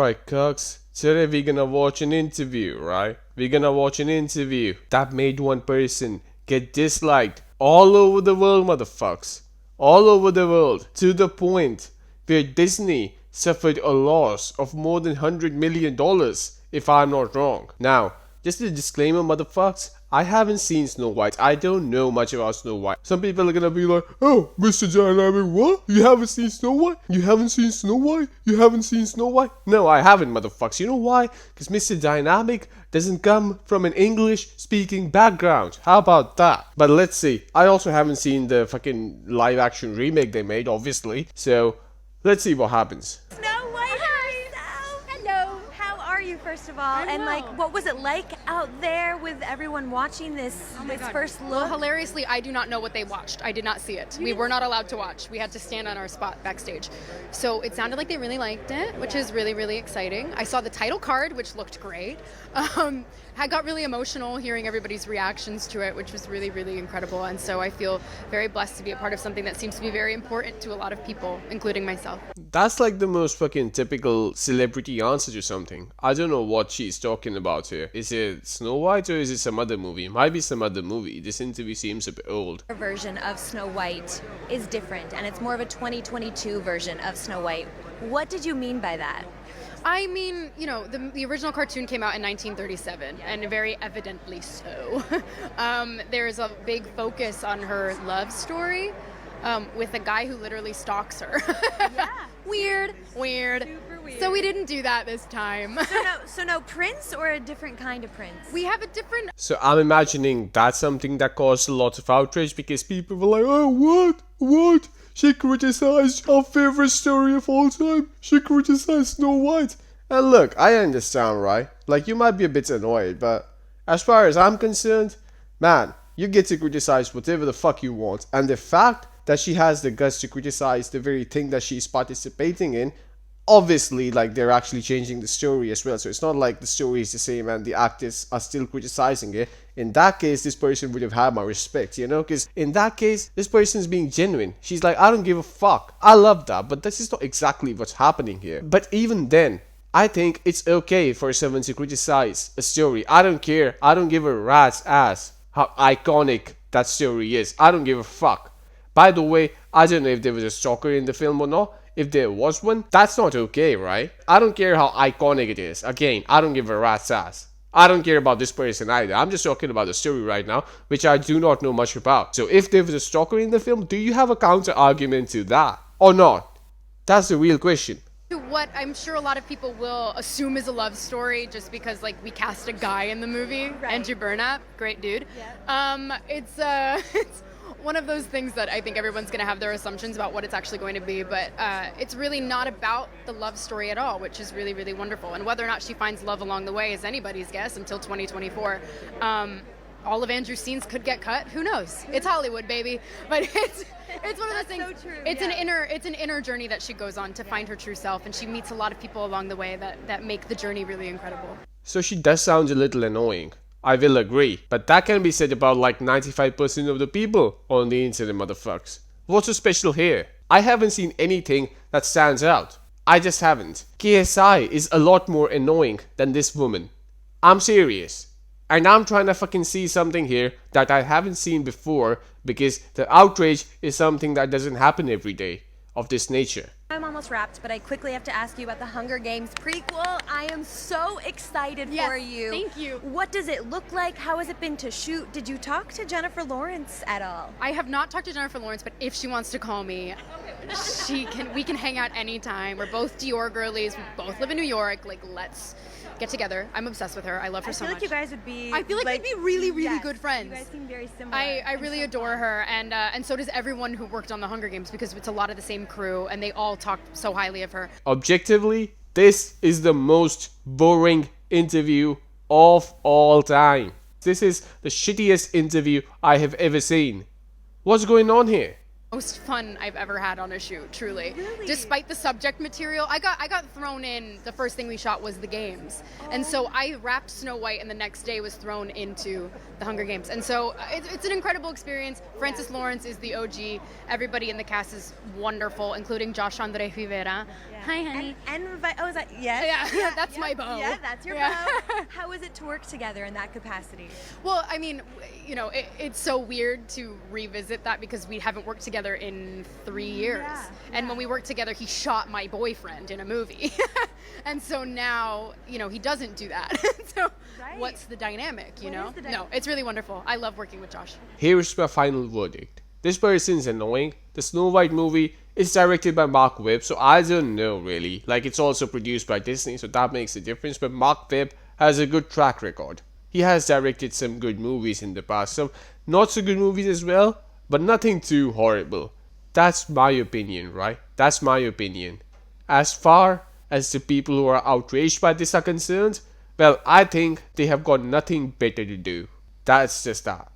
Alright, Cooks. Today we're gonna watch an interview, right? We're gonna watch an interview that made one person get disliked all over the world, motherfuckers. All over the world. To the point where Disney suffered a loss of more than $100 million, if I'm not wrong. Now, just a disclaimer, motherfuckers. I haven't seen Snow White. I don't know much about Snow White. Some people are gonna be like, oh, Mr. Dynamic, what? You haven't seen Snow White? You haven't seen Snow White? You haven't seen Snow White? No, I haven't, motherfuckers. You know why? Because Mr. Dynamic doesn't come from an English-speaking background. How about that? But let's see. I also haven't seen the fucking live-action remake they made, obviously. So, let's see what happens. Snow White herself! Hello, how are you first of all? I'm well. What was it like out there with everyone watching this first look? Well, hilariously, I do not know what they watched. I did not see it. We were not allowed to watch. We had to stand on our spot backstage. So it sounded like they really liked it, which is really, really exciting. I saw the title card, which looked great. I got really emotional hearing everybody's reactions to it, which was really, really incredible. And so I feel very blessed to be a part of something that seems to be very important to a lot of people, including myself. That's like the most fucking typical celebrity answer to something. I don't know what she's talking about here. Is it Snow White or is it some other movie? It might be some other movie. This interview seems a bit old. Our version of Snow White is different, and it's more of a 2022 version of Snow White. What did you mean by that? I mean, you know, the original cartoon came out in 1937, and very evidently so. There's a big focus on her love story with a guy who literally stalks her. Yeah. Weird. Super weird. So we didn't do that this time. So no prince or a different kind of prince? We have a different... So I'm imagining that's something that caused a lot of outrage because people were like, oh, what? She criticized our favorite story of all time. She criticized Snow White. And look, I understand, right? Like, you might be a bit annoyed, but as far as I'm concerned, man, you get to criticize whatever the fuck you want. And the fact that she has the guts to criticize the very thing that she's participating in, obviously, like, they're actually changing the story as well. So it's not like the story is the same and the actors are still criticizing it. In that case, this person would have had my respect, you know? Because in that case, this person's being genuine. She's like, I don't give a fuck. I love that, but this is not exactly what's happening here. But even then, I think it's okay for someone to criticize a story. I don't care. I don't give a rat's ass how iconic that story is. I don't give a fuck. By the way, I don't know if there was a stalker in the film or not. If there was one, that's not okay, right? I don't care how iconic it is. Again, I don't give a rat's ass. I don't care about this person either. I'm just talking about the story right now, which I do not know much about. So if there was a stalker in the film, do you have a counter argument to that? Or not? That's the real question. What I'm sure a lot of people will assume is a love story just because, like, we cast a guy in the movie. Right. Andrew Burnap, great dude. Yeah. It's one of those things that I think everyone's going to have their assumptions about what it's actually going to be, but it's really not about the love story at all, which is really, really wonderful. And whether or not she finds love along the way is anybody's guess until 2024. All of Andrew's scenes could get cut. Who knows? It's Hollywood, baby. But it's one of those things. So true, it's yeah. an inner journey that she goes on to find her true self, and she meets a lot of people along the way that make the journey really incredible. So she does sound a little annoying. I will agree. But that can be said about like 95% of the people on the internet, motherfuckers. What's so special here? I haven't seen anything that stands out. I just haven't. KSI is a lot more annoying than this woman. I'm serious. And I'm trying to fucking see something here that I haven't seen before because the outrage is something that doesn't happen every day of this nature. I'm almost wrapped, but I quickly have to ask you about the Hunger Games prequel. I am so excited for you. Thank you. What does it look like? How has it been to shoot? Did you talk to Jennifer Lawrence at all? I have not talked to Jennifer Lawrence, but if she wants to call me, we can hang out anytime. We're both Dior girlies. We both live in New York. Like, let's get together. I'm obsessed with her. I love her so much. I feel like you guys would be... I feel like we'd be really, really yes, good friends. You guys seem very similar. I really adore her, and so does everyone who worked on the Hunger Games because it's a lot of the same crew, and they all talk so highly of her. Objectively, this is the most boring interview of all time. This is the shittiest interview I have ever seen. What's going on here? most fun I've ever had on a shoot, truly. Really? Despite the subject material, I got thrown in. The first thing we shot was the games, and so I wrapped Snow White, and the next day was thrown into the Hunger Games, and so it's an incredible experience. Francis Lawrence is the OG. Everybody in the cast is wonderful, including Josh Andre Rivera. Hi, honey. Oh, is that yes? Yeah, that's my beau. Yeah, that's your Yeah. beau. How is it to work together in that capacity? Well, I mean, it's so weird to revisit that because we haven't worked together in 3 years. And when we worked together, he shot my boyfriend in a movie. And so now, he doesn't do that. So Right. what's the dynamic, What is the No, it's really wonderful. I love working with Josh. Here's my final verdict. This person's annoying. The Snow White movie is directed by Mark Webb, so I don't know really. Like, it's also produced by Disney, so that makes a difference. But Mark Webb has a good track record. He has directed some good movies in the past, some not so good movies as well, but nothing too horrible. That's my opinion, right? That's my opinion. As far as the people who are outraged by this are concerned, well, I think they have got nothing better to do. That's just that.